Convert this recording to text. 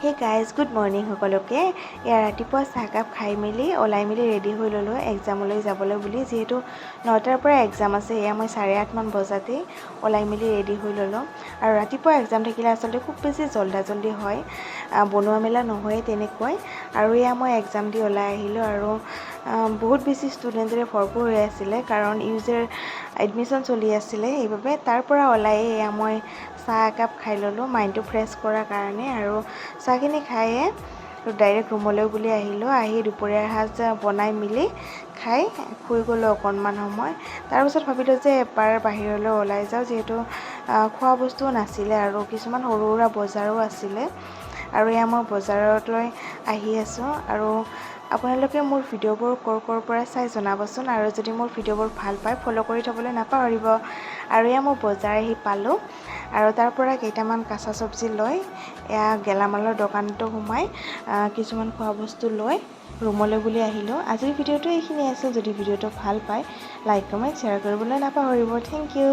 Hey guys good morning সকলোকে। ৰাতিপুৱা চাহকাপ খাই মেলি ওলাই মেলি ৰেডি হৈ ল'লোঁ এক্সামলৈ যাবলৈ বুলি। যিহেতু 9টাৰ পৰা এক্সাম আছে, মই 8:30মান বজাতেই ওলাই মেলি ৰেডি হৈ ল'লোঁ। আৰু ৰাতিপুৱা এক্সাম থাকিলে আচলতে খুব বেছি জল্দি হয়, বনোৱা মেলা নহয় তেনেকৈ। আৰু মই এক্সাম দি ওলাই আহিলোঁ আৰু বহুত বেছি ষ্টুডেণ্টেৰে ভৰপূৰ হৈ আছিলে, কাৰণ ইউজাৰ এডমিশ্যন চলি আছিলে। সেইবাবে তাৰ পৰা ওলাই মই চাহ একাপ খাই ল'লোঁ মাইণ্ডটো ফ্ৰেছ কৰাৰ কাৰণে। আৰু চাহখিনি খায়ে ডাইৰেক্ট ৰুমলৈ বুলি আহিলোঁ। আহি দুপৰীয়াৰ সাজ বনাই মেলি খাই শুই গ'লোঁ অকণমান সময়। তাৰপিছত ভাবিলোঁ যে এবাৰ বাহিৰলৈ ওলাই যাওঁ, যিহেতু খোৱা বস্তুও নাছিলে আৰু কিছুমান সৰু সুৰা বজাৰো আছিলে। আৰু মই বজাৰলৈ আহি আছোঁ। আৰু আপোনালোকে মোৰ ভিডিঅ'বোৰ ক'ৰ পৰা চাই জনাবচোন, আৰু যদি মোৰ ভিডিঅ'বোৰ ভাল পায় ফ'ল' কৰি থ'বলৈ নাপাহৰিব। আৰু মই বজাৰ আহি পালোঁ, আৰু তাৰ পৰা কেইটামান কাঁচা চব্জি লৈ গেলামালৰ দোকানতো সোমাই কিছুমান খোৱা বস্তু লৈ ৰুমলৈ বুলি আহিলোঁ। আজিৰ ভিডিঅ'টো এইখিনিয়ে আছিল। যদি ভিডিঅ'টো ভাল পায় লাইক কমেণ্ট শ্বেয়াৰ কৰিবলৈ নাপাহৰিব। Thank U.